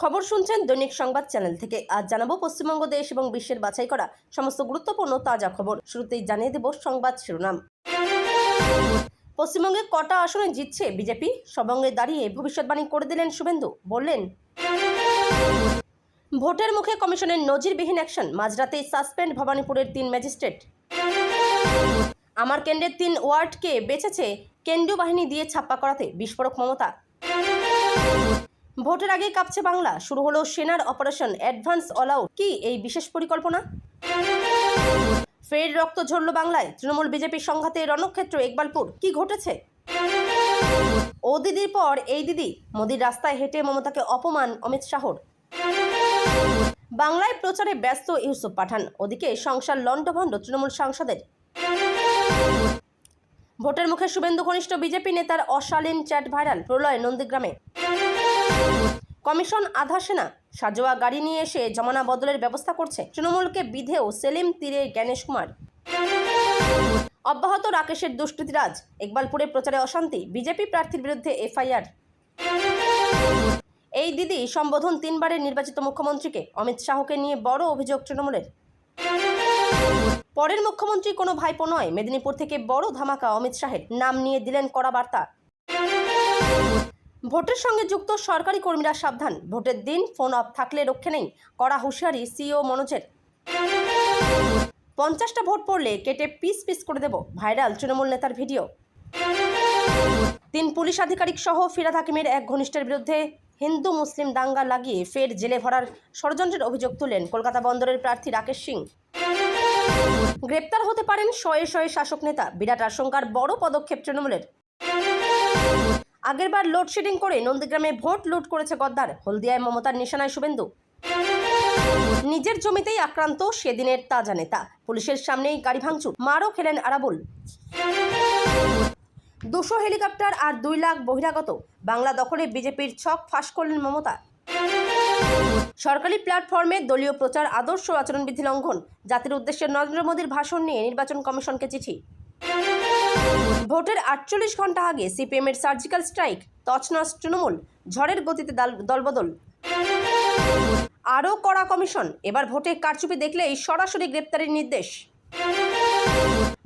খবর শুনছেন দৈনিক সংবাদ চ্যানেল থেকে। আজ জানাবো পশ্চিমবঙ্গ দেশ এবং বিশ্বের বাছাই করা সমস্ত গুরুত্বপূর্ণ তাজা খবর। শুরুতেই জানিয়ে দেব সংবাদ শিরোনাম। পশ্চিমবঙ্গে কটা আসনে জিতছে বিজেপি, সবঙ্গে দাঁড়িয়ে ভবিষ্যৎবাণী করে দিলেন শুভেন্দু। বললেন, ভোটের মুখে কমিশনের নজিরবিহীন অ্যাকশন, মাঝরাতেই সাসপেন্ড ভবানীপুরের 3 ম্যাজিস্ট্রেট। আমার কেন্দ্রের 3 ওয়ার্ডকে বেঁচেছে কেন্দ্রীয় বাহিনী দিয়ে ছাপ্পা করাতে, বিস্ফোরক মমতা। ভোটের আগে কাঁপছে বাংলা, শুরু হলো সেনার অপারেশন অ্যাডভান্স অল আউট। কি এই বিশেষ পরিকল্পনা? ফের রক্ত ঝরল বাংলায়, তৃণমূল বিজেপির সংঘাতে রণক্ষেত্র ইকবালপুর। কি ঘটেছে? ও দিদির পর এই দিদি, মোদির রাস্তায় হেঁটে মমতাকে অপমান অমিত শাহর। বাংলায় প্রচারে ব্যস্ত ইউসুফ পাঠান, ওদিকে সংসার লণ্ডভণ্ড তৃণমূল সাংসদের। ভোটের মুখে শুভেন্দু ঘনিষ্ঠ বিজেপি নেতার অশালীন চ্যাট ভাইরাল, প্রলয় নন্দীগ্রামে। কমিশন আধা সেনা, সাজোয়া গাড়ি নিয়ে এসে জমানা বদলের ব্যবস্থা করছে, তৃণমূলকে বিধেও সেলিম তীরে জ্ঞানেশ কুমার। অব্যাহত রাকেশের দুষ্কৃতিরাজ, ইকবালপুরে প্রচারে অশান্তি, বিজেপি প্রার্থীর বিরুদ্ধে এফআইআর। এই দিদি সম্বোধন 3 বারের নির্বাচিত মুখ্যমন্ত্রীকে, অমিত শাহকে নিয়ে বড় অভিযোগ তৃণমূলের। পরের মুখ্যমন্ত্রী কোনো ভাইপো নয়, মেদিনীপুর থেকে বড় ধামাকা অমিত শাহের, নাম নিয়ে দিলেন কড়া বার্তা। ভোটের সঙ্গে যুক্ত সরকারি কর্মীরা সাবধান, ভোটের দিন ফোন অফ থাকলে রক্ষে নেই, কড়া হুঁশিয়ারি সিইও মনোজের। 50টা ভোট পড়লে কেটে পিস পিস করে দেব, ভাইরাল তৃণমূল নেতার ভিডিও। 3 পুলিশ আধিকারিক সহ ফিরহাদ হাকিমের এক ঘনিষ্ঠের বিরুদ্ধে হিন্দু মুসলিম দাঙ্গা লাগিয়ে ফের জেলে ভরার ষড়যন্ত্রের অভিযোগ তুললেন কলকাতা বন্দরের প্রার্থী রাকেশ সিং। গ্রেপ্তার হতে পারেন শয়ে শয়ে শাসক নেতা, বিরাট আশঙ্কার বড় পদক্ষেপ তৃণমূলের। আগেরবার লোডশেডিং করে নন্দীগ্রামে ভোট লুট করেছে গদ্দার, হলদিয়ায় মমতার নিশানায় শুভেন্দু। নিজের জমিতেই আক্রান্ত সেদিনের তাজা নেতা, পুলিশের সামনেই গাড়ি ভাঙচুর, মারও খেলেন আরাবুল। 200 হেলিকপ্টার আর 2 লাখ বহিরাগত, বাংলা দখলে বিজেপির ছক ফাঁস করলেন মমতা। সরকারি প্ল্যাটফর্মে দলীয় প্রচার, আদর্শ আচরণবিধি লঙ্ঘন, জাতির উদ্দেশ্যে নরেন্দ্র মোদীর ভাষণ নিয়ে নির্বাচন কমিশনকে চিঠি। ভোটের 48 ঘন্টা আগে সিপিএমের সার্জিক্যাল স্ট্রাইক, তছনছ তৃণমূল, ঝড়ের গতিতে দলবদল। আরও কড়া কমিশন, এবার ভোটে কারচুপি দেখলেই সরাসরি গ্রেপ্তারের নির্দেশ।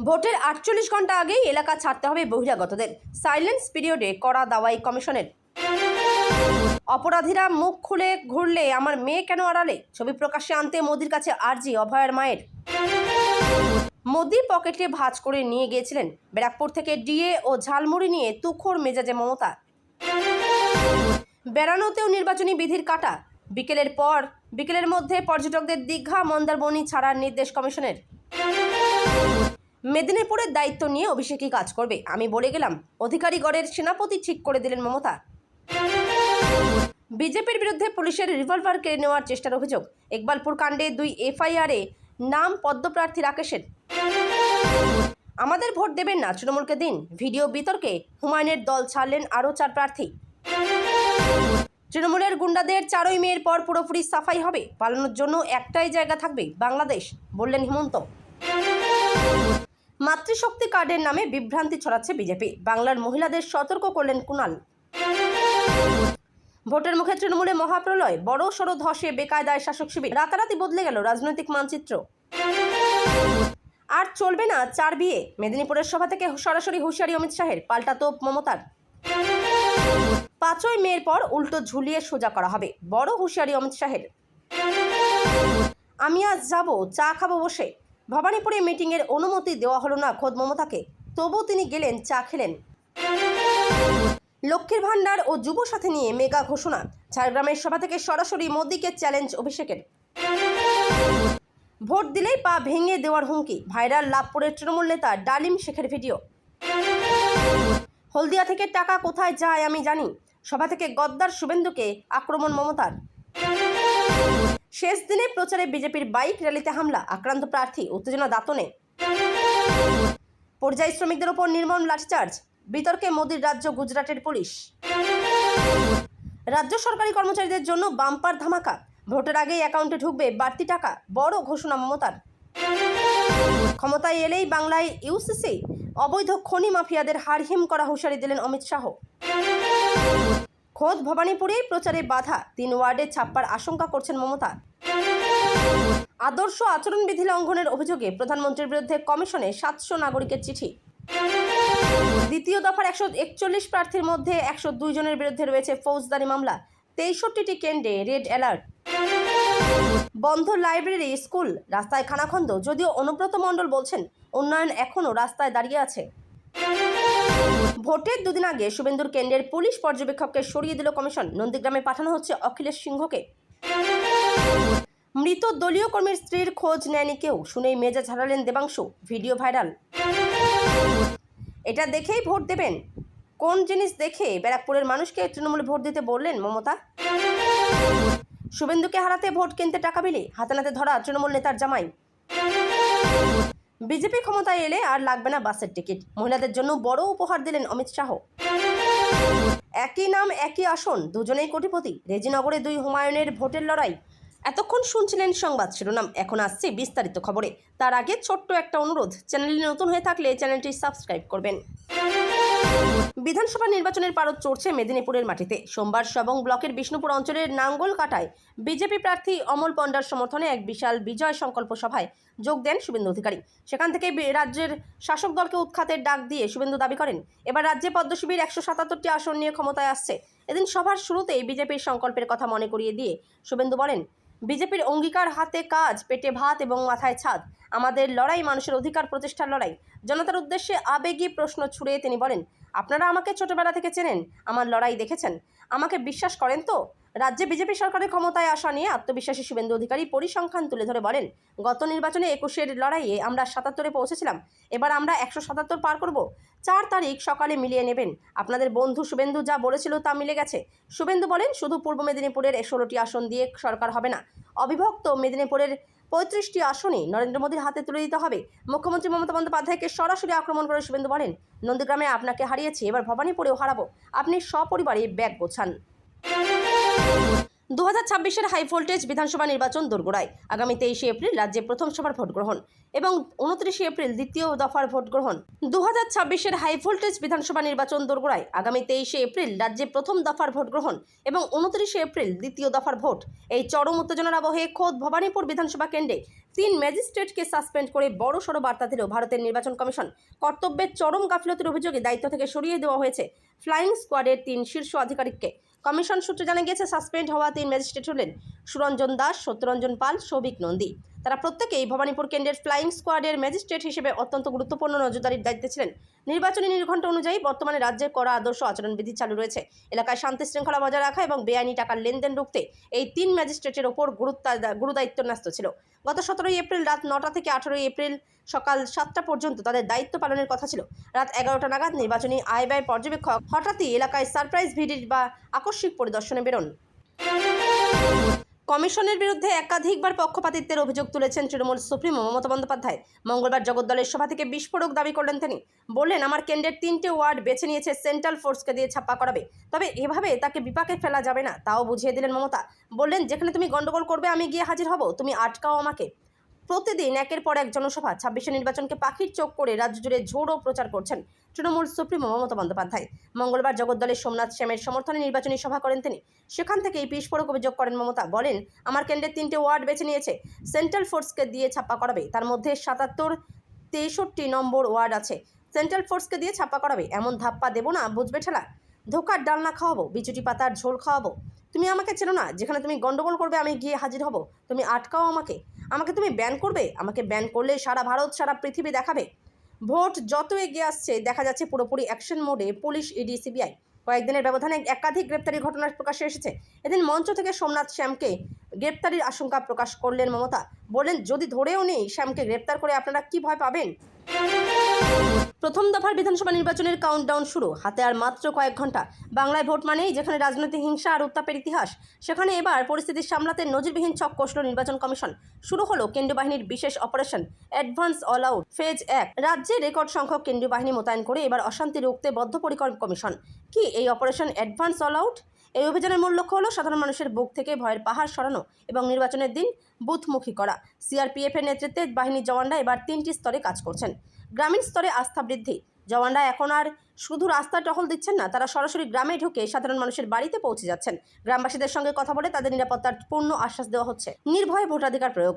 ভোটের 48 ঘন্টা আগেই এলাকা ছাড়তে হবে বহিরাগতদের, সাইলেন্স পিরিয়ডে কড়া দাওয়াই কমিশনের। অপরাধীরা মুখ খুলে ঘুরলে আমার মেয়ে কেন আড়ালে, ছবি প্রকাশ্যে আনতে মোদির কাছে আর্জি অভয়ার মায়ের। মোদি পকেটে ভাঁজ করে নিয়ে গিয়েছিলেন, ব্যারাকপুর থেকে ডিএ ও ঝালমুড়ি নিয়ে তুখোড় মেজাজে মমতা। বেড়ানোতেও নির্বাচনী বিধির কাটা, বিকেলের মধ্যে পর্যটকদের দীঘা মন্দারমণি ছাড়ার নির্দেশ কমিশনের। মেদিনীপুরের দায়িত্ব নিয়ে অভিষেকই কাজ করবে, আমি বলে গেলাম, অধিকারীগড়ের সেনাপতি ঠিক করে দিলেন মমতা। বিজেপির বিরুদ্ধে পুলিশের রিভলভার কেড়ে নেওয়ার চেষ্টার অভিযোগ, ইকবালপুর কাণ্ডে 2 এফআইআরে নাম পদ্মপ্রার্থী রাকেশের। আমাদের ভোট দেবেন না, তৃণমূলকে দিন, ভিডিও বিতর্কে হুমায়ুনের দল ছাড়লেন আরও 4 প্রার্থী। তৃণমূলের গুন্ডাদের 4ই মের পর পুরোপুরি সাফাই হবে, পালানোর জন্য একটাই জায়গা থাকবে, বাংলাদেশ, বললেন হিমন্ত। মাতৃশক্তি কার্ডের নামে বিভ্রান্তি ছড়াচ্ছে বিজেপি, বাংলার মহিলাদের সতর্ক করলেন কুণাল। ভোটের মুখে তৃণমূলে মহাপ্রলয়, বড় সড়ো ধসে বেকায়দায় শাসক শিবির, রাতারাতি বদলে গেল রাজনৈতিক মানচিত্র। আর চলবে না 4 বিয়ে, মেদিনীপুরের সভা থেকে সরাসরি হুঁশিয়ারি অমিত শাহের, পাল্টা তোপ মমতার। 5ই মের পর উল্টো ঝুলিয়ে সোজা করা হবে, বড় হুঁশিয়ারি অমিত শাহের। আমি আজ যাব চা খাবো বসে, ভবানীপুরে মিটিংয়ের অনুমতি দেওয়া হলো না খোদ মমতাকে, তবু তিনি গেলেন, চা খেলেন। লক্ষ্মীর ভাণ্ডার ও যুব সাথী নিয়ে মেগা ঘোষণা, ঝাড়গ্রামের সভা থেকে সরাসরি মোদিকে চ্যালেঞ্জ অভিষেকের। ভোট দিলেই পা ভেঙে দেওয়ার হুমকি, ভাইরাল লাভপুরের তৃণমূল নেতা ডালিম শেখের ভিডিও। হলদিয়া থেকে টাকা কোথায় যায় আমি জানি, সভা থেকে গদ্দার শুভেন্দুকে আক্রমণ মমতার। শেষ দিনে প্রচারে বিজেপির বাইক র্যালিতে হামলা, আক্রান্ত প্রার্থী, উত্তেজনা দাঁতনে। পরিযায়ী শ্রমিকদের ওপর নির্মম লাঠিচার্জ, বিতর্কে মোদির রাজ্য গুজরাটের পুলিশ। রাজ্য সরকারি কর্মচারীদের জন্য বাম্পার ধামাকা, ভোটের আগেই অ্যাকাউন্টে ঢুকবে বাড়তি টাকা, বড় ঘোষণা মমতার। ক্ষমতায় এলেই বাংলায় ইউসিসি, অবৈধ খনি মাফিয়াদের হাড়হিম করা হুঁশিয়ারি দিলেন অমিত শাহ। খোদ ভবানীপুরেই প্রচারে বাধা, 3 ওয়ার্ডে ছাপ্পার আশঙ্কা করছেন মমতা। আদর্শ আচরণবিধি লঙ্ঘনের অভিযোগে প্রধানমন্ত্রীর বিরুদ্ধে কমিশনে 700 নাগরিকের চিঠি। দ্বিতীয় দফার 141 প্রার্থীর মধ্যে 102 জনের বিরুদ্ধে রয়েছে ফৌজদারি মামলা। 63টি কেন্দ্রে রেড অ্যালার্ট। বন্ধ লাইব্রেরি, স্কুল, রাস্তায় খানাখন্দ। যদিও অনুব্রত মণ্ডল বলছেন উন্নয়ন এখনও রাস্তায় দাঁড়িয়ে আছে। ভোটের দুদিন আগে শুভেন্দুর কেন্দ্রের পুলিশ পর্যবেক্ষককে সরিয়ে দিল কমিশন। নন্দীগ্রামে পাঠানো হচ্ছে অখিলেশ সিংহকে। মৃত দলীয় কর্মীর স্ত্রীর খোঁজ নেয়নি কেউ, শুনেই মেজাজ হারালেন দেবাংশু। Video viral. এটা দেখেই ভোট দেবেন? কোন জিনিস দেখে ব্যারাকপুরের মানুষকে তৃণমূলে ভোট দিতে বললেন মমতা? শুভেন্দুকে হারাতে ভোট কিনতে টাকা বিলি, হাতে নাতে ধরা তৃণমূল নেতার জামাই। বিজেপি ক্ষমতায় এলে আর লাগবে না বাসের টিকিট, মহিলাদের জন্য বড় উপহার দিলেন অমিত শাহ। একই নাম একই আসন, দুজনেই কোটিপতি। রেজিনগরে 2 হুমায়ুনের ভোটের লড়াই। এতক্ষণ শুনছিলেন সংবাদ শিরোনাম, এখন আসছে বিস্তারিত খবরে। তার আগে ছোট্ট একটা অনুরোধ, চ্যানেলে নতুন হয়ে থাকলে চ্যানেলটি সাবস্ক্রাইব করবেন। বিধানসভা নির্বাচনের পারদ চড়ছে মেদিনীপুরের মাটিতে। সোমবার সবং ব্লকের বিষ্ণুপুর অঞ্চলের নাঙ্গলকাটায় বিজেপি প্রার্থী অমল পণ্ডার সমর্থনে এক বিশাল বিজয় সংকল্প সভায় যোগ দেন শুভেন্দু অধিকারী। সেখান থেকে রাজ্যের শাসক দলকে উৎখাতের ডাক দিয়ে শুভেন্দু দাবি করেন এবার রাজ্যে পদ্মশিবির 177টি আসন নিয়ে ক্ষমতায় আসছে। এদিন সভার শুরুতেই বিজেপির সংকল্পের কথা মনে করিয়ে দিয়ে শুভেন্দু বলেন, বিজেপির অঙ্গীকার হাতে কাজ, পেটে ভাত এবং মাথায় ছাদ। আমাদের লড়াই মানুষের অধিকার প্রতিষ্ঠার লড়াই। জনতার উদ্দেশ্যে আবেগী প্রশ্ন ছুড়ে তিনি বলেন, আপনারা আমাকে ছোটবেলা থেকে চেনেন, আমার লড়াই দেখেছেন, আমাকে বিশ্বাস করেন তো? রাজ্যে বিজেপি সরকারের ক্ষমতায় আসা নিয়ে আত্মবিশ্বাসী শুভেন্দু অধিকারী পরিসংখ্যান তুলে ধরে বলেন, গত নির্বাচনে 21-এর লড়াইয়ে আমরা 77-এ পৌঁছেছিলাম, এবার আমরা 177 পার করব। 4 তারিখ সকালে মিলিয়ে নেবেন। আপনাদের বন্ধু শুভেন্দু যা বলেছিল তা মিলে গেছে। শুভেন্দু বলেন, শুধু পূর্ব মেদিনীপুরের 16টি আসন দিয়ে সরকার হবে না, অবিভক্ত মেদিনীপুরের 35টি আসনই নরেন্দ্র মোদীর হাতে তুলে দিতে হবে। মুখ্যমন্ত্রী মমতা বন্দ্যোপাধ্যায়কে সরাসরি আক্রমণ করে শুভেন্দু বলেন, নন্দীগ্রামে আপনাকে হারিয়েছি, এবার ভবানীপুরেও হারাবো, আপনি সপরিবারে ব্যাগ গোছান। 2026-এর হাই ভোল্টেজ বিধানসভা নির্বাচন দোরগোড়ায়। আগামী 23শে এপ্রিল রাজ্যে প্রথম সভার ভোট গ্রহণ এবং 29শে এপ্রিল দ্বিতীয় দফার ভোট গ্রহণ। 2026-এর হাই ভোল্টেজ বিধানসভা নির্বাচন দোরগোড়ায়। আগামী 23শে এপ্রিল রাজ্যে প্রথম দফার ভোট গ্রহণ এবং 29শে এপ্রিল দ্বিতীয় দফার ভোট। এই চরম উত্তেজনার আবহে খোদ ভবানীপুর বিধানসভা কেন্দ্রে 3 ম্যাজিস্ট্রেটকে সাসপেন্ড করে বড়সড় বার্তা দিল ভারতের নির্বাচন কমিশন। কর্তব্যের চরম গাফিলতির অভিযোগে দায়িত্ব থেকে সরিয়ে দেওয়া হয়েছে ফ্লাইং স্কোয়াডের 3 শীর্ষ আধিকারিককে। কমিশন সূত্রে জানা গেছে, সাসপেন্ড হওয়া 3 ম্যাজিস্ট্রেট হলেন সুরঞ্জন দাস, সত্যরঞ্জন পাল, সৌভিক নন্দী। তারা প্রত্যেকেই ভবানীপুর কেন্দ্রের ফ্লাইং স্কোয়াডের ম্যাজিস্ট্রেট হিসেবে অত্যন্ত গুরুত্বপূর্ণ নজরদারির দায়িত্বে ছিলেন। নির্বাচনী নির্ঘণ্ট অনুযায়ী বর্তমানে রাজ্যে করা আদর্শ আচরণবিধি চালু রয়েছে। এলাকায় শান্তি শৃঙ্খলা বজায় রাখা এবং বেআইনি টাকার লেনদেন রুখতে এই 3 ম্যাজিস্ট্রেটের ওপর গুরুদায়িত্ব ন্যস্ত ছিল। গত 17 এপ্রিল রাত 9টা থেকে 18 এপ্রিল সকাল 7টা পর্যন্ত তাদের দায়িত্ব পালনের কথা ছিল। রাত 11টা নাগাদ নির্বাচনী আয় ব্যয় পর্যবেক্ষক হঠাৎই এলাকায় সারপ্রাইজ ভিজিট বা আকস্মিক পরিদর্শনে বেরোন। কমিশনের বিরুদ্ধে একাধিকবার পক্ষপাতিত্বের অভিযোগ তুলেছেন তৃণমূল সুপ্রিমো মমতা বন্দ্যোপাধ্যায়। মঙ্গলবার জগদ্দলের সভা থেকে বিস্ফোরক দাবি করলেন তিনি। বললেন, আমার কেন্দ্রের 3টে ওয়ার্ড বেছে নিয়েছে সেন্ট্রাল ফোর্সকে দিয়ে ছাপ্পা করাবে, তবে এভাবে তাকে বিপাকে ফেলা যাবে না, তাও বুঝিয়ে দিলেন মমতা। বললেন, যেখানে তুমি গন্ডগোল করবে আমি গিয়ে হাজির হব, তুমি আটকাও আমাকে। প্রতিদিন একের পর এক জনসভা, 26শে নির্বাচনকে পাখির চোখ করে রাজ্য জুড়ে ঝোড়ো প্রচার করছেন তৃণমূল সুপ্রিমো মমতা বন্দ্যোপাধ্যায়। মঙ্গলবার জগদ্দলের সোমনাথ শ্যামের সমর্থনে নির্বাচনী সভা করেন তিনি। সেখান থেকেই বিস্ফোরক অভিযোগ করেন মমতা। বলেন, আমার কেন্দ্রের 3টে ওয়ার্ড বেছে নিয়েছে সেন্ট্রাল ফোর্সকে দিয়ে ছাপ্পা করাবে, তার মধ্যে 77, 63 নম্বর ওয়ার্ড আছে। সেন্ট্রাল ফোর্সকে দিয়ে ছাপ্পা করাবে, এমন ধাপ্পা দেবো না, বুঝবে ঠেলা। ধোকার ডালনা খাওয়াবো, বিচুটি পাতার ঝোল খাওয়াবো। তুমি আমাকে চেনো না, যেখানে তুমি গন্ডগোল করবে আমি গিয়ে হাজির হব, তুমি আটকাও আমাকে। আমাকে তুমি ব্যান করবে, আমাকে ব্যান করলে সারা ভারত সারা পৃথিবী দেখাবে। ভোট যত এগিয়ে আসছে দেখা যাচ্ছে পুরোপুরি অ্যাকশন মোডে পুলিশ, ইডি, সিবিআই। কয়েকদিনের ব্যবধানে একাধিক গ্রেপ্তারির ঘটনা প্রকাশ্যে এসেছে। এদিন মঞ্চ থেকে সোমনাথ শ্যামকে গ্রেপ্তারির আশঙ্কা প্রকাশ করলেন মমতা। বললেন, যদি ধরেও নেই শ্যামকে গ্রেপ্তার করে আপনারা কি ভয় পাবেন? প্রথম দফার বিধানসভা নির্বাচনের কাউন্টডাউন শুরু, হাতে আর মাত্র কয়েক ঘন্টা। বাংলায় ভোট মানেই যেখানে রাজনৈতিক হিংসা আর উত্তাপের ইতিহাস, সেখানে এবার পরিস্থিতি সামলাতে নজিরবিহীন ছক কষল নির্বাচন কমিশন। শুরু হলো কেন্দ্রীয় বাহিনীর বিশেষ operation advance all out phase 1। রাজ্যে রেকর্ড সংখ্যক কেন্দ্রীয় বাহিনী মোতায়েন করে এবার অশান্তি রুখতে বদ্ধপরিকর কমিশন। কি এই অপারেশন অ্যাডভান্স অল আউট? এই অভিযানের মূল লক্ষ্য হলো সাধারণ মানুষের বুক থেকে ভয়ের পাহাড় সরানো এবং নির্বাচনের দিন বুথমুখী করা। সিআরপিএফের নেতৃত্বে বাহিনীর জওয়ানরা এবার 3টি স্তরে কাজ করছেন। গ্রামীণ স্তরে আস্থা বৃদ্ধি, জওয়ানরা এখন আর শুধু রাস্তায় টহল দিচ্ছেন না, তারা সরাসরি গ্রামে ঢুকে সাধারণ মানুষের বাড়িতে পৌঁছে যাচ্ছেন। গ্রামবাসীদের সঙ্গে কথা বলে তাদের নিরাপত্তার পূর্ণ আশ্বাস দেওয়া হচ্ছে। নির্ভয়ে ভোটাধিকার প্রয়োগ।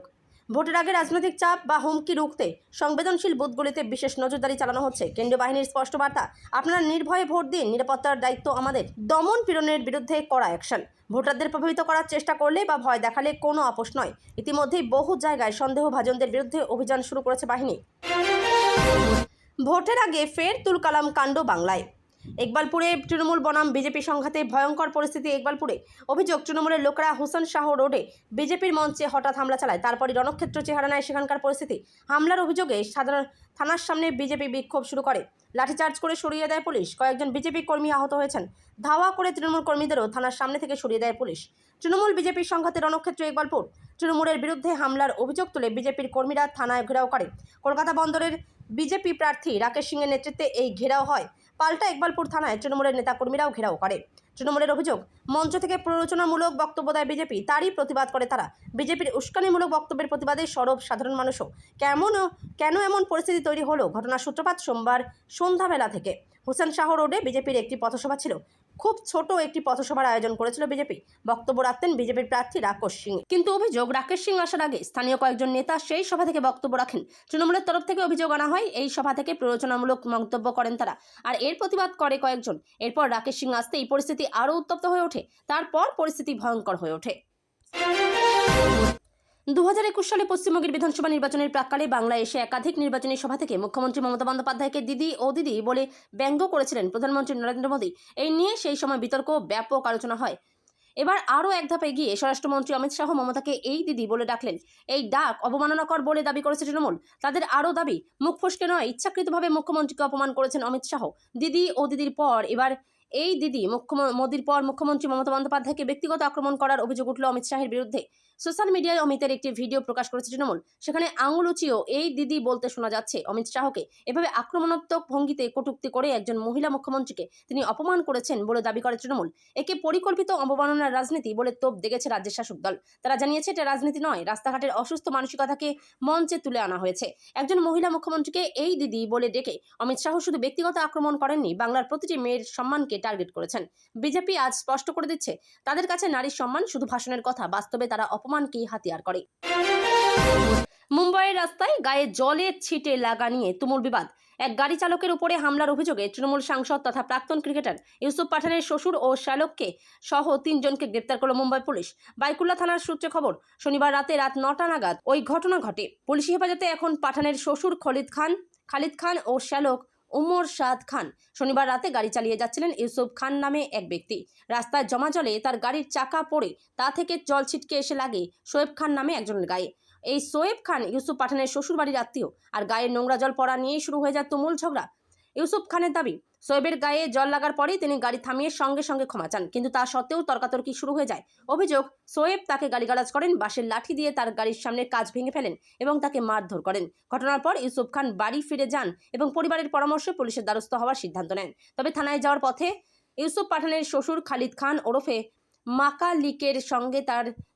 ভোটের আগে রাজনৈতিক চাপ বা হুমকি রুখতে সংবেদনশীল বুথগুলিতে বিশেষ নজরদারি চালানো হচ্ছে। কেন্দ্রীয় বাহিনীর স্পষ্ট বার্তা, আপনারা নির্ভয়ে ভোট দিন, নিরাপত্তার দায়িত্ব আমাদের। দমন পীড়নের বিরুদ্ধে কড়া অ্যাকশন। ভোটারদের প্রভাবিত করার চেষ্টা করলে বা ভয় দেখালে কোনো আপোষ নয়। ইতিমধ্যেই বহু জায়গায় সন্দেহভাজনদের বিরুদ্ধে অভিযান শুরু করেছে বাহিনী। ভোটের আগে ফের তুলকালাম কাণ্ড বাংলায়। ইকবালপুরে তৃণমূল বনাম বিজেপি সংঘাতে ভয়ঙ্কর পরিস্থিতি ইকবালপুরে। অভিযোগ, তৃণমূলের লোকেরা হোসেন শাহ রোডে বিজেপির মঞ্চে হঠাৎ হামলা চালায়। তারপরই রণক্ষেত্র চেহারা নেয় সেখানকার পরিস্থিতি। হামলার অভিযোগে সাধারণ থানার সামনে বিজেপি বিক্ষোভ শুরু করে। লাঠিচার্জ করে সরিয়ে দেয় পুলিশ। কয়েকজন বিজেপি কর্মী আহত হয়েছেন। ধাওয়া করে তৃণমূল কর্মীদেরও থানার সামনে থেকে সরিয়ে দেয় পুলিশ। তৃণমূল বিজেপির সংঘাতে রণক্ষেত্র ইকবালপুর। তৃণমূলের বিরুদ্ধে হামলার অভিযোগ তুলে বিজেপির কর্মীরা থানায় ঘেরাও করে। কলকাতা বন্দরের বিজেপি প্রার্থী রাকেশ সিংয়ের নেতৃত্বে এই ঘেরাও হয়। পাল্টা ইকবালপুর থানায় তৃণমূলের নেতাকর্মীরাও ঘেরাও করে। তৃণমূলের অভিযোগ, মঞ্চ থেকে প্ররোচনামূলক বক্তব্য দেয় বিজেপি, তারই প্রতিবাদ করে তারা। বিজেপির উস্কানিমূলক বক্তব্যের প্রতিবাদে সরব সাধারণ মানুষও। কেন এমন পরিস্থিতি তৈরি হলো? ঘটনার সূত্রপাত সোমবার সন্ধ্যাবেলা থেকে। হোসেন শাহ রোডে বিজেপির একটি পথসভা ছিল। খুব ছোট একটি পথসভার আয়োজন করেছিল বিজেপি। বক্তব্য রাখতেন বিজেপির প্রার্থী রাকেশ সিং। কিন্তু অভিযোগ, রাকেশ সিং আসার আগে স্থানীয় কয়েকজন নেতা সেই সভা থেকে বক্তব্য রাখেন। তৃণমূলের তরফ থেকে অভিযোগ আনা হয়, এই সভা থেকে প্ররোচনামূলক মন্তব্য করেন তারা, আর এর প্রতিবাদ করে কয়েকজন। এরপর রাকেশ সিং আসতে এই পরিস্থিতি আরও উত্তপ্ত হয়ে ওঠে। তারপর পরিস্থিতি ভয়ঙ্কর হয়ে ওঠে। 2021 সালে পশ্চিমবঙ্গের বিধানসভা নির্বাচনের প্রাক্কালে বাংলায় এসে একাধিক নির্বাচনী সভা থেকে মুখ্যমন্ত্রী মমতা বন্দ্যোপাধ্যায়কে দিদি ও দিদি বলে ব্যঙ্গ করেছিলেন প্রধানমন্ত্রী নরেন্দ্র মোদী। এই নিয়ে সেই সময় বিতর্ক, ব্যাপক আলোচনা হয়। এবার আরও এক ধাপ এগিয়ে স্বরাষ্ট্রমন্ত্রী অমিত শাহ মমতাকে এই দিদি বলে ডাকলেন। এই ডাক অবমাননাকর বলে দাবি করেছে তৃণমূল। তাদের আরও দাবি, মুখ ফসকে নয়, ইচ্ছাকৃতভাবে মুখ্যমন্ত্রীকে অপমান করেছেন অমিত শাহ। দিদি ও দিদির পর এবার এই দিদি মোদির পর মুখ্যমন্ত্রী মমতা বন্দ্যোপাধ্যায়কে ব্যক্তিগত আক্রমণ করার অভিযোগ উঠল অমিত শাহের বিরুদ্ধে। সোশ্যাল মিডিয়ায় অমিতের একটি ভিডিও প্রকাশ করেছে তৃণমূল। সেখানে আঙুল উঁচিয়েও এই দিদি বলতে শোনা যাচ্ছে অমিত শাহকে। এভাবে আক্রমণাত্মক ভঙ্গিতে কটূক্তি করে একজন মহিলা মুখ্যমন্ত্রীকে তিনি অপমান করেছেন বলে দাবি করে তৃণমূল। একে পরিকল্পিত অবমাননার রাজনীতি বলে তোপ দেখেছে রাজ্যের শাসক দল। তারা জানিয়েছে এটা রাজনীতি নয়, রাস্তাঘাটের অসুস্থ মানসিকতাকে মঞ্চে তুলে আনা হয়েছে। একজন মহিলা মুখ্যমন্ত্রীকে এই দিদি বলে ডেকে অমিত শাহ শুধু ব্যক্তিগত আক্রমণ করেননি, বাংলার প্রতিটি মেয়ের সম্মানকে টার্গেট করেছেন। বিজেপি আজ স্পষ্ট করে দিচ্ছে, তাদের কাছে নারীর সম্মান শুধু ভাষণের কথা, বাস্তবে তারা অপমানকেই হাতিয়ার করে। মুম্বাইয়ের রাস্তায় গায়ে জলের ছিটে লাগা নিয়ে তুমুল বিবাদ। এক গাড়ি চালকের উপরে হামলার অভিযোগে তৃণমূল সাংসদ তথা প্রাক্তন ক্রিকেটার ইউসুফ পাঠানের শ্বশুর ও শ্যালককে সহ 3 জনকে গ্রেপ্তার করল মুম্বাই পুলিশ। বাইকুল্লা থানার সূত্রে খবর, শনিবার রাতে রাত 9টা নাগাদ ওই ঘটনা ঘটে। পুলিশি হেফাজতে এখন পাঠানের শ্বশুর খালিদ খান ও শ্যালক উমর সাদ খান। শনিবার রাতে গাড়ি চালিয়ে যাচ্ছিলেন ইউসুফ খান নামে এক ব্যক্তি। রাস্তায় জমা জলে তার গাড়ির চাকা পড়ে তা থেকে জল ছিটকে এসে লাগে শোয়েব খান নামে একজনের গায়ে। এই শোয়েব খান ইউসুফ পাঠানের শ্বশুর বাড়ির আত্মীয়, আর গায়ের নোংরা জল পড়া নিয়েই শুরু হয়ে যায় তুমুল ঝগড়া। ইউসুফ খানের দাবি, শোয়েবের গায়ে জল লাগার পরেই তিনি গাড়ি থামিয়ে সঙ্গে সঙ্গে ক্ষমা চান, কিন্তু তা সত্ত্বেও তর্কাতর্কি শুরু হয়ে যায়। অভিযোগ, শোয়েব তাকে গালিগালাজ করেন, বাঁশের লাঠি দিয়ে তার গাড়ির সামনে কাঁচ ভেঙে ফেলেন এবং তাকে মারধর করেন। ঘটনার পর ইউসুফ খান বাড়ি ফিরে যান এবং পরিবারের পরামর্শে পুলিশের দ্বারস্থ হওয়ার সিদ্ধান্ত নেন। তবে থানায় যাওয়ার পথে ইউসুফ পাঠানের শ্বশুর খালিদ খান ওরফে মাকালিকের সঙ্গে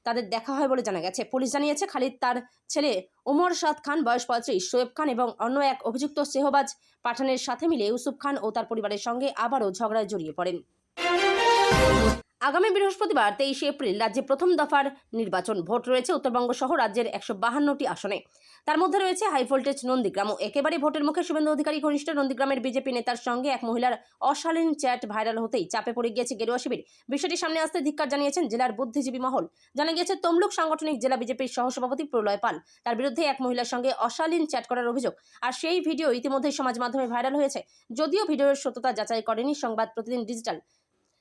তাদের দেখা হয় বলে জানা গেছে। পুলিশ জানিয়েছে, খালিদ তার ছেলে উমর সাদ খান বয়স 35, শোয়েব খান এবং অন্য এক অভিযুক্ত সেহবাজ পাঠানের সাথে মিলে ইউসুফ খান ও তার পরিবারের সঙ্গে আবারও ঝগড়ায় জড়িয়ে পড়েন। আগামী বৃহস্পতিবার 23 এপ্রিল রাজ্যে প্রথম দফার নির্বাচন। ভোট রয়েছে উত্তরবঙ্গ সহ রাজ্যের 152টি আসনে। তার মধ্যে রয়েছে হাই ভোল্টেজ নন্দীগ্রামও। একেবারে ভোটের মুখে শুভেন্দু অধিকারী ঘনিষ্ঠ নন্দীগ্রামের বিজেপি নেতার সঙ্গে এক মহিলার অশালীন চ্যাট ভাইরাল হতেই চাপে পড়ে গিয়েছে গেরুয়া শিবির। বিষয়টি সামনে আসতে ধিক্কার জানিয়েছেন জেলার বুদ্ধিজীবী মহল। জানা গিয়েছে, তমলুক সাংগঠনিক জেলা বিজেপির সহসভাপতি প্রলয় পাল, তার বিরুদ্ধে এক মহিলার সঙ্গে অশালীন চ্যাট করার অভিযোগ। আর সেই ভিডিও ইতিমধ্যেই সমাজ মাধ্যমে ভাইরাল হয়েছে। যদিও ভিডিওর সত্যতা যাচাই করেনি সংবাদ প্রতিদিন ডিজিটাল।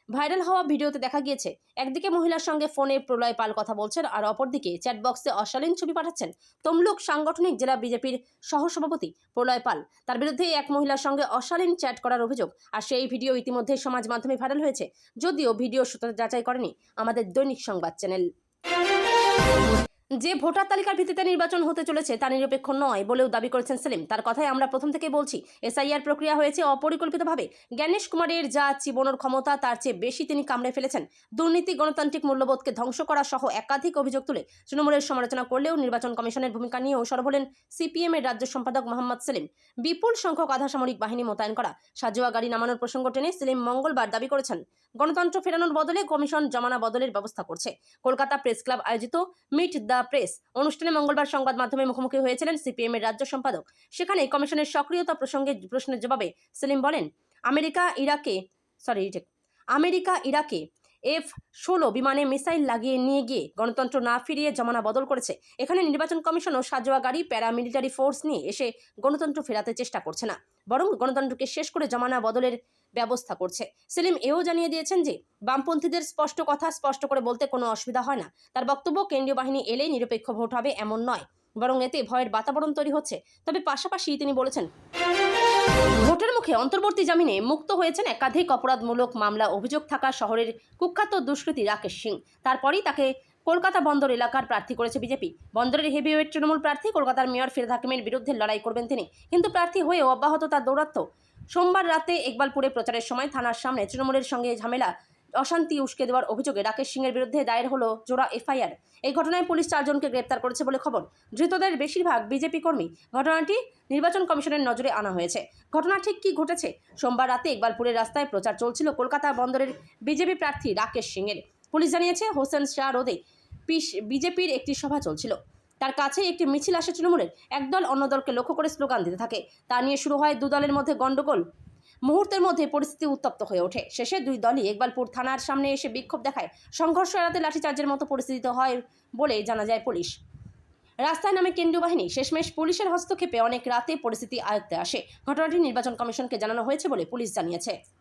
ভাইরাল হওয়া ভিডিওতে দেখা গিয়েছে, একদিকে মহিলার সঙ্গে ফোনে প্রলয় পাল কথা বলছেন, আর অপরদিকে চ্যাটবক্সে অশালীন ছবি পাঠাচ্ছেন তমলুক সাংগঠনিক জেলা বিজেপির সহসভাপতি প্রলয় পাল। তার বিরুদ্ধে এক মহিলার সঙ্গে অশালীন চ্যাট করার অভিযোগ। আর সেই ভিডিও ইতিমধ্যে সমাজ মাধ্যমে ভাইরাল হয়েছে। যদিও ভিডিও সত্যতা যাচাই করেনি আমাদের দৈনিক সংবাদ চ্যানেল। যে ভোটার তালিকার ভিত্তিতে নির্বাচন হতে চলেছে তা নিরপেক্ষ নয় বলেও দাবি করেছেন সেলিম। তার কথায় আমরা প্রথম থেকে বলছি, এসআইআর প্রক্রিয়া হয়েছে অপরিকল্পিতভাবে। জ্ঞানেশ কুমারের যা চিবনোর ক্ষমতা তার চেয়ে বেশি তিনি কামড়ে ফেলেছেন। দুর্নীতি, গণতান্ত্রিক মূল্যবোধকে ধ্বংস করা সহ একাধিক অভিযোগ তুলে তৃণমূলের সমালোচনা করলেও নির্বাচন কমিশনের ভূমিকা নিয়েও সরব হলেন সিপিএম এর রাজ্য সম্পাদক মোহাম্মদ সেলিম। বিপুল সংখ্যক আধা সামরিক বাহিনী মোতায়েন করা, সাজোয়া গাড়ি নামানোর প্রসঙ্গ টেনে সেলিম মঙ্গলবার দাবি করেছেন, গণতন্ত্র ফেরানোর বদলে কমিশন জমানা বদলের ব্যবস্থা করছে। কলকাতা প্রেস ক্লাব আয়োজিত মিট দ্য প্রেস অনুষ্ঠানে মঙ্গলবার সংবাদ মাধ্যমের মুখোমুখি হয়েছিলেন সিপিএম এর রাজ্য সম্পাদক। সেখানে কমিশনের সক্রিয়তা প্রসঙ্গে প্রশ্নের জবাবে সেলিম বলেন, আমেরিকা ইরাকে F-16 বিমানে মিসাইল লাগিয়ে নিয়ে গিয়ে গণতন্ত্র না ফিরিয়ে জমানা বদল করেছে। এখানে নির্বাচন কমিশনও সাজোয়া গাড়ি, প্যারামিলিটারি ফোর্স নিয়ে এসে গণতন্ত্র ফেরাতে চেষ্টা করছে না, বরং গণতন্ত্রকে শেষ করে জমানা বদলের ব্যবস্থা করছে। সেলিম এও জানিয়ে দিয়েছেন যে বামপন্থীদের স্পষ্ট কথা স্পষ্ট করে বলতে কোনো অসুবিধা হয় না। তার বক্তব্য, কেন্দ্রীয় বাহিনী এলেই নিরপেক্ষ ভোট হবে এমন নয়, বরং এতে ভয়ের বাতাবরণ তৈরি হচ্ছে। তবে পাশাপাশি তিনি বলেছেন, ভোটের মুখে অন্তর্বর্তী জামিনে মুক্ত হয়েছেন একাধিক অপরাধমূলক মামলা অভিযোগ থাকা শহরের কুখ্যাত দুষ্কৃতী রাকেশ সিং। তারপরই তাকে কলকাতা বন্দর এলাকার প্রার্থী করেছে বিজেপি। বন্দরের হেভিওয়েট তৃণমূল প্রার্থী কলকাতার মেয়র ফিরহাদ হাকিমের বিরুদ্ধে লড়াই করবেন তিনি, কিন্তু প্রার্থী হয়েও অব্যাহত তার দৌরাত্ম্য। সোমবার রাতে ইকবালপুরে প্রচারের সময় থানার সামনে তৃণমূলের সঙ্গে ঝামেলা, অশান্তি উস্কে দেওয়ার অভিযোগে রাকেশ সিংয়ের বিরুদ্ধে দায়ের হলো জোড়া এফআইআর। এই ঘটনায় পুলিশ 4 জনকে গ্রেপ্তার করেছে বলে খবর। ধৃতদের বেশিরভাগ বিজেপি কর্মী। ঘটনাটি নির্বাচন কমিশনের নজরে আনা হয়েছে। ঘটনা ঠিক কী ঘটেছে? সোমবার রাতে ইকবালপুরের রাস্তায় প্রচার চলছিল কলকাতা বন্দরের বিজেপি প্রার্থী রাকেশ সিংয়ের। পুলিশ জানিয়েছে, হোসেন শাহ রোডে বিজেপির একটি সভা চলছিল। তার কাছে একটি মিছিল আসে তৃণমূলের। একদল অন্য দলকে লক্ষ্য করে স্লোগান দিতে থাকে। তা নিয়ে শুরু হয় 2 দলের মধ্যে গন্ডগোল। মুহূর্তের মধ্যে পরিস্থিতি উত্তপ্ত হয়ে ওঠে। শেষে 2 দলই ইকবালপুর থানার সামনে এসে বিক্ষোভ দেখায়। সংঘর্ষ এড়াতে লাঠিচার্জের মতো পরিস্থিতি হয় বলে জানা যায়। পুলিশ রাস্তায় নামে কেন্দ্রীয় বাহিনী। শেষমেশ পুলিশের হস্তক্ষেপে অনেক রাতে পরিস্থিতি আয়ত্তে আসে। ঘটনাটি নির্বাচন কমিশনকে জানানো হয়েছে বলে পুলিশ জানিয়েছে।